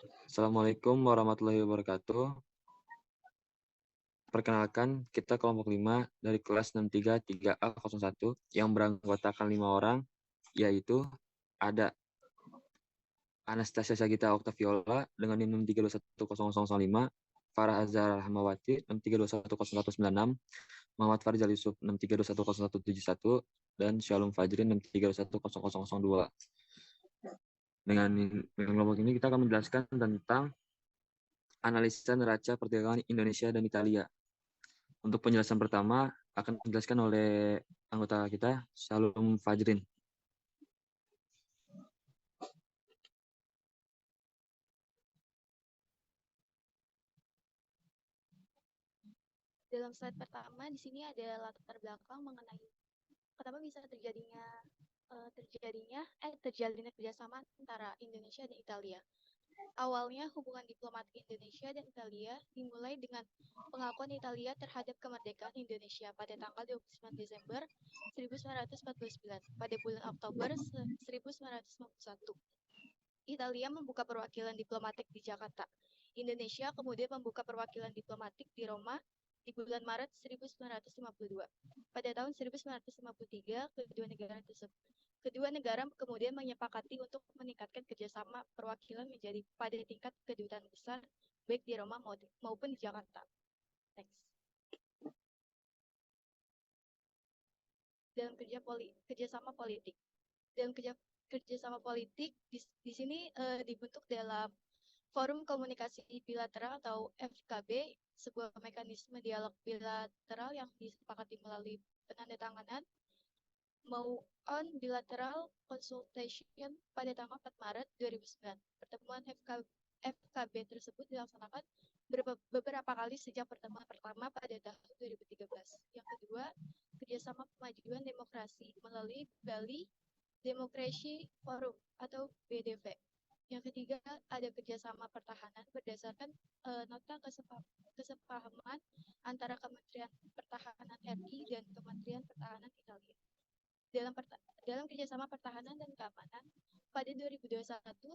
Assalamualaikum warahmatullahi wabarakatuh. Perkenalkan, kita kelompok 5 dari kelas 633A01 yang beranggotakan 5 orang, yaitu ada Anastasia Sagita Oktaviola dengan NIM 6321005, Farah Azhar Rahmawati 632109196, Muhammad Farizal Yusuf 632107171, dan Shalom Fajrin 632100002. Dengan kelompok ini kita akan menjelaskan tentang analisa neraca perdagangan Indonesia dan Italia. Untuk penjelasan pertama akan dijelaskan oleh anggota kita, Shalom Fajrin. Dalam slide pertama di sini ada latar belakang mengenai kenapa bisa terjalinnya kerjasama antara Indonesia dan Italia. Awalnya hubungan diplomatik Indonesia dan Italia dimulai dengan pengakuan Italia terhadap kemerdekaan Indonesia pada tanggal 29 Desember 1949. Pada bulan Oktober 1951, Italia membuka perwakilan diplomatik di Jakarta. Indonesia kemudian membuka perwakilan diplomatik di Roma di bulan Maret 1952. Pada tahun 1953, kedua negara kemudian menyepakati untuk meningkatkan kerjasama perwakilan menjadi pada tingkat kedutaan besar baik di Roma maupun di Jakarta. Next. Dalam kerjasama politik. Dalam kerjasama politik di sini dibentuk dalam Forum Komunikasi Bilateral atau FKB, sebuah mekanisme dialog bilateral yang disepakati melalui penandatanganan on bilateral consultation pada tanggal 4 Maret 2009. Pertemuan FKB tersebut dilaksanakan beberapa kali sejak pertemuan pertama pada tahun 2013. Yang kedua, kerjasama pemajuan demokrasi melalui Bali Democracy Forum atau BDV. Yang ketiga, ada kerjasama pertahanan berdasarkan nota kesepahaman antara Kementerian Pertahanan RI dan Kementerian Pertahanan Italia. Dalam kerjasama pertahanan dan keamanan, pada 2021,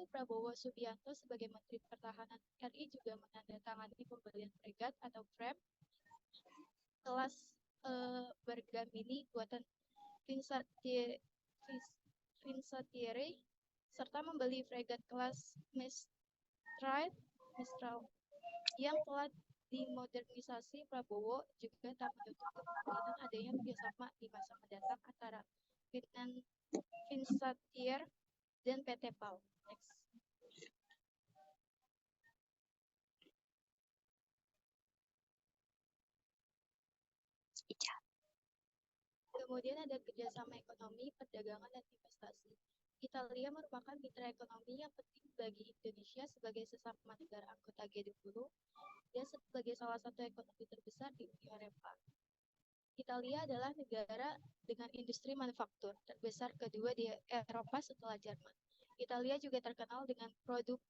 Prabowo Subianto sebagai Menteri Pertahanan RI juga menandatangani pembelian fregat atau FREM kelas Bergamini buatan Fincantieri serta membeli fregat kelas Mistral yang telah dimodernisasi. Prabowo juga tak menutup kemungkinan adanya kerjasama di masa mendatang antara Fincantieri dan PT PAL. Next. Kemudian ada kerjasama ekonomi, perdagangan, dan investasi. Italia merupakan mitra ekonomi yang penting bagi Indonesia sebagai sesama negara anggota G20 dan sebagai salah satu ekonomi terbesar di Uni Eropa. Italia adalah negara dengan industri manufaktur terbesar kedua di Eropa setelah Jerman. Italia juga terkenal dengan produk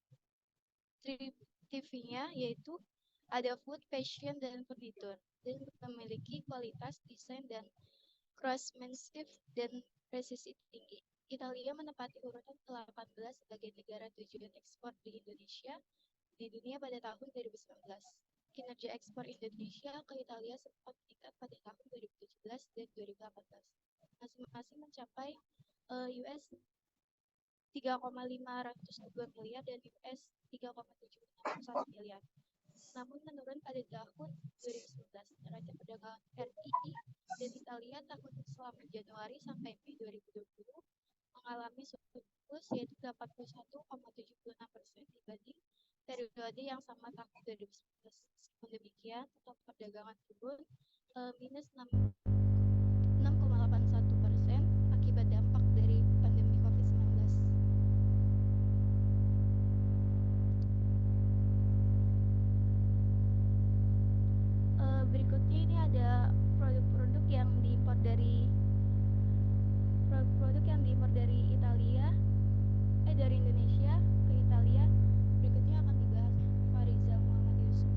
TV-nya, yaitu ada food, fashion, dan furniture, dan memiliki kualitas desain dan craftsmanship dan presisi tinggi. Italia menempati urutan ke-18 sebagai negara tujuan ekspor di Indonesia di dunia pada tahun 2019. Kinerja ekspor Indonesia ke Italia sempat meningkat pada tahun 2017 dan 2018. Masing-masing mencapai US 3,502 miliar dan US 3,761 miliar. Namun menurun pada tahun 2019. Neraca perdagangan RI dan Italia tahun selama Januari sampai Mei 2020 mengalami surplus yaitu 81,76% dibanding periode yang sama tahun 2019. Meskipun demikian, total perdagangan turun minus 6,81% akibat dampak dari pandemi COVID-19. Berikutnya ini ada produk-produk yang diimpor dari Italia, dari Indonesia ke Italia. Berikutnya akan dibahas Fariza Muhammad Yusuf.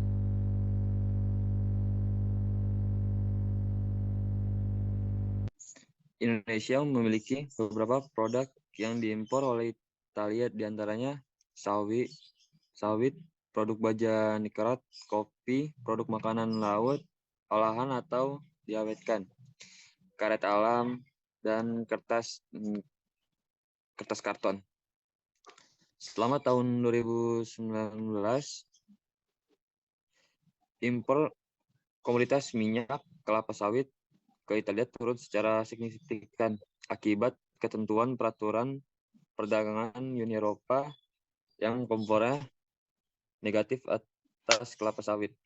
Indonesia memiliki beberapa produk yang diimpor oleh Italia, diantaranya sawi, sawit, produk baja nikerat, kopi, produk makanan laut, olahan atau diawetkan, karet alam, dan kertas karton. Selama tahun 2019, impor komoditas minyak kelapa sawit ke Italia turun secara signifikan akibat ketentuan peraturan perdagangan Uni Eropa yang kompornya negatif atas kelapa sawit,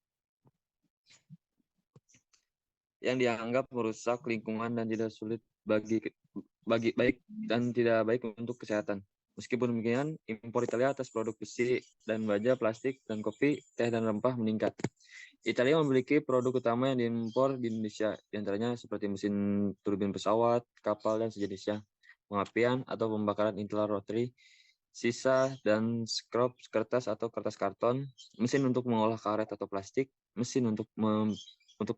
yang dianggap merusak lingkungan dan tidak sulit baik untuk kesehatan. Meskipun demikian, impor Italia atas produk besi dan baja, plastik, dan kopi, teh, dan rempah meningkat. Italia memiliki produk utama yang diimpor di Indonesia, diantaranya seperti mesin turbin pesawat, kapal, dan sejenisnya, pengapian atau pembakaran intel rotary, sisa dan scrap kertas atau kertas karton, mesin untuk mengolah karet atau plastik, mesin untuk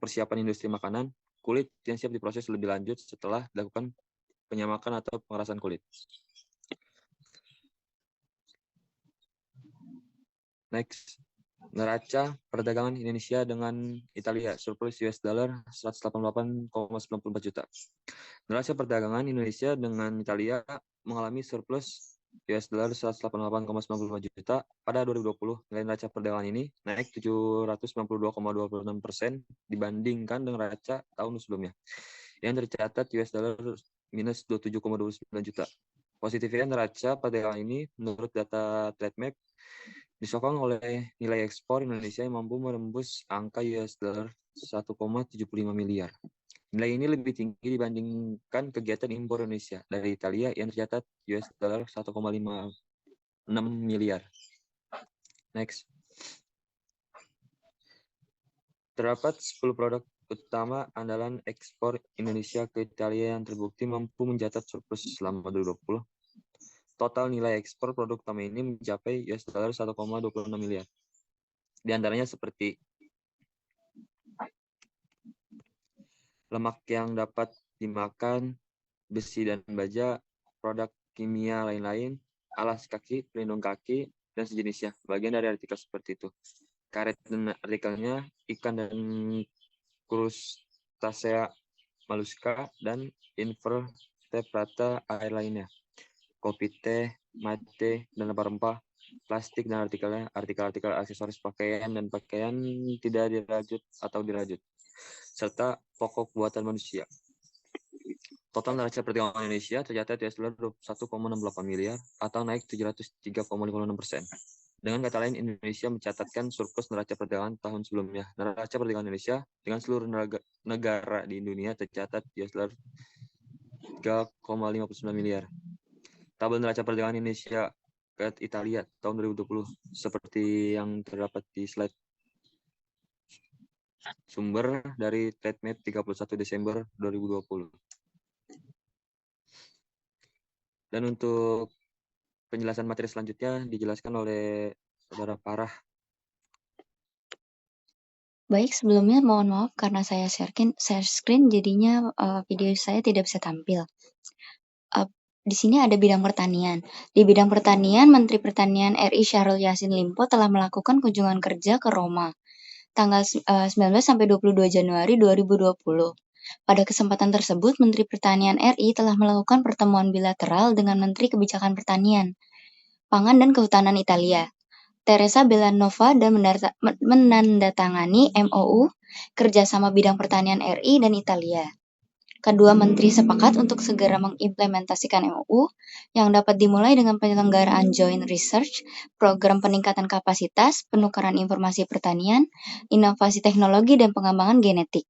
persiapan industri makanan, kulit yang siap diproses lebih lanjut setelah dilakukan penyamakan atau pengerasan kulit. Next, neraca perdagangan Indonesia dengan Italia, surplus US dollar 188,94 juta. Neraca perdagangan Indonesia dengan Italia mengalami surplus US dollar 188,95 juta pada 2020. Nilai neraca perdagangan ini naik 792,26% dibandingkan dengan neraca tahun sebelumnya, yang tercatat US dollar minus 27,29 juta. Positifnya neraca perdagangan ini menurut data TradeMap disokong oleh nilai ekspor Indonesia yang mampu menembus angka US dollar 1,75 miliar. Nilai ini lebih tinggi dibandingkan kegiatan impor Indonesia dari Italia yang tercatat US dollar 1,56 miliar. Next. Terdapat 10 produk utama andalan ekspor Indonesia ke Italia yang terbukti mampu mencatat surplus selama 2020. Total nilai ekspor produk utama ini mencapai US dollar 1,26 miliar. Di antaranya seperti lemak yang dapat dimakan, besi dan baja, produk kimia lain-lain, alas kaki, pelindung kaki, dan sejenisnya. Bagian dari artikel seperti itu. Karet dan artikelnya ikan dan crustacea mollusca dan invertebrata air lainnya. Kopi, teh, mate, dan rempah-rempah, plastik dan artikel aksesoris pakaian dan pakaian tidak dirajut atau dirajut, serta pokok buatan manusia. Total neraca perdagangan Indonesia tercatat US dollar 1,68 miliar atau naik 703,56%. Dengan kata lain, Indonesia mencatatkan surplus neraca perdagangan tahun sebelumnya. Neraca perdagangan Indonesia dengan seluruh negara di dunia tercatat US dollar 3,59 miliar. Tabel neraca perdagangan Indonesia ke Italia tahun 2020 seperti yang terdapat di slide. Sumber dari TradeMap 31 Desember 2020. Dan untuk penjelasan materi selanjutnya dijelaskan oleh Saudara Farah. Baik, sebelumnya mohon maaf karena saya share screen jadinya video saya tidak bisa tampil. Di sini ada bidang pertanian. Di bidang pertanian, Menteri Pertanian RI Syahrul Yassin Limpo telah melakukan kunjungan kerja ke Roma tanggal 19 sampai 22 Januari 2020. Pada kesempatan tersebut, Menteri Pertanian RI telah melakukan pertemuan bilateral dengan Menteri Kebijakan Pertanian, Pangan dan Kehutanan Italia, Teresa Bellanova, dan menandatangani MOU kerjasama bidang pertanian RI dan Italia. Kedua menteri sepakat untuk segera mengimplementasikan MOU yang dapat dimulai dengan penyelenggaraan joint research, program peningkatan kapasitas, penukaran informasi pertanian, inovasi teknologi, dan pengembangan genetik.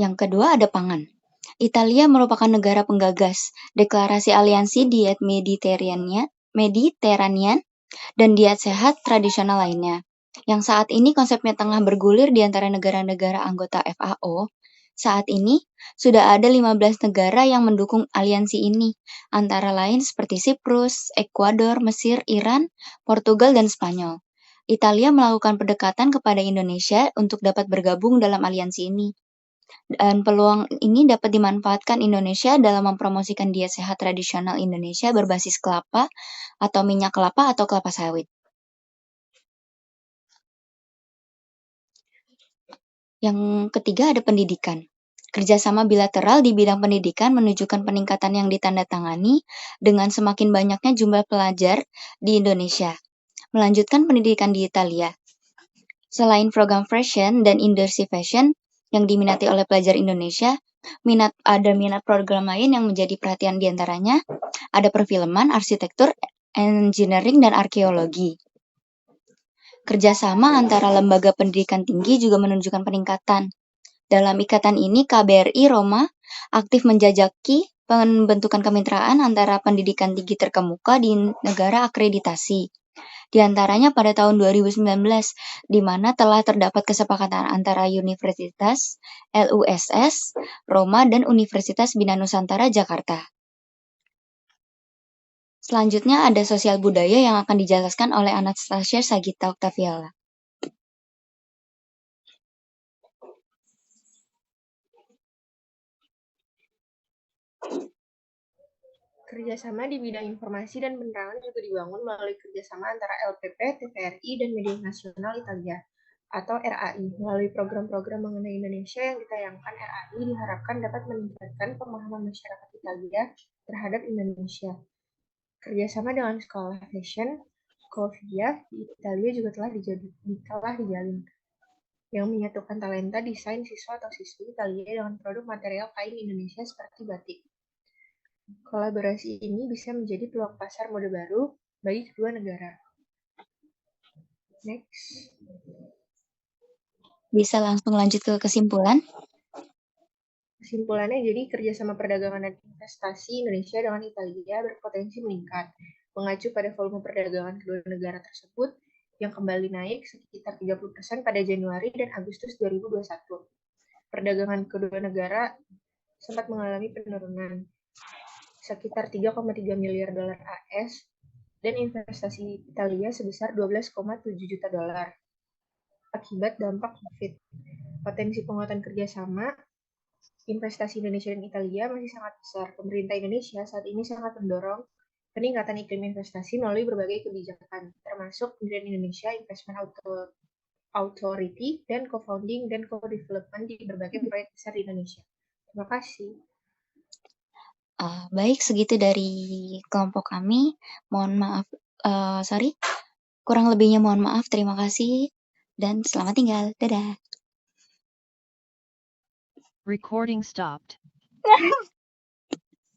Yang kedua ada pangan. Italia merupakan negara penggagas deklarasi aliansi diet Mediterranean dan diet sehat tradisional lainnya, yang saat ini konsepnya tengah bergulir di antara negara-negara anggota FAO. Saat ini, sudah ada 15 negara yang mendukung aliansi ini, antara lain seperti Siprus, Ekuador, Mesir, Iran, Portugal, dan Spanyol. Italia melakukan pendekatan kepada Indonesia untuk dapat bergabung dalam aliansi ini. Dan peluang ini dapat dimanfaatkan Indonesia dalam mempromosikan diet sehat tradisional Indonesia berbasis kelapa atau minyak kelapa atau kelapa sawit. Yang ketiga ada pendidikan. Kerjasama bilateral di bidang pendidikan menunjukkan peningkatan yang ditandatangani dengan semakin banyaknya jumlah pelajar di Indonesia. Melanjutkan pendidikan di Italia. Selain program fashion dan industri fashion yang diminati oleh pelajar Indonesia, ada minat program lain yang menjadi perhatian diantaranya ada perfilman, arsitektur, engineering, dan arkeologi. Kerjasama antara lembaga pendidikan tinggi juga menunjukkan peningkatan. Dalam ikatan ini, KBRI Roma aktif menjajaki pembentukan kemitraan antara pendidikan tinggi terkemuka di negara akreditasi. Di antaranya pada tahun 2019, di mana telah terdapat kesepakatan antara Universitas LUSS Roma dan Universitas Bina Nusantara Jakarta. Selanjutnya ada sosial budaya yang akan dijelaskan oleh Anastasia Sagita Octaviala. Kerjasama di bidang informasi dan penerangan juga dibangun melalui kerjasama antara LPP, TVRI, dan Media Nasional Italia atau RAI. Melalui program-program mengenai Indonesia yang ditayangkan, RAI diharapkan dapat meningkatkan pemahaman masyarakat Italia terhadap Indonesia. Kerjasama dengan sekolah fashion, Covia di Italia juga telah dijalin, yang menyatukan talenta desain siswa atau siswi Italia dengan produk material kain Indonesia seperti batik. Kolaborasi ini bisa menjadi peluang pasar mode baru bagi kedua negara. Next. Bisa langsung lanjut ke kesimpulan? Kesimpulannya, jadi kerjasama perdagangan dan investasi Indonesia dengan Italia berpotensi meningkat, mengacu pada volume perdagangan kedua negara tersebut yang kembali naik sekitar 30% pada Januari dan Agustus 2021. Perdagangan kedua negara sempat mengalami penurunan sekitar 3,3 miliar dolar AS dan investasi Italia sebesar 12,7 juta dolar akibat dampak COVID. Potensi penguatan kerjasama investasi Indonesia dan Italia masih sangat besar. Pemerintah Indonesia saat ini sangat mendorong peningkatan iklim investasi melalui berbagai kebijakan, termasuk Kementerian Indonesia Investment Authority dan co-founding dan co-development di berbagai proyek besar di Indonesia. Terima kasih. Baik, segitu dari kelompok kami. Mohon maaf, kurang lebihnya mohon maaf. Terima kasih dan selamat tinggal. Dadah. Recording stopped.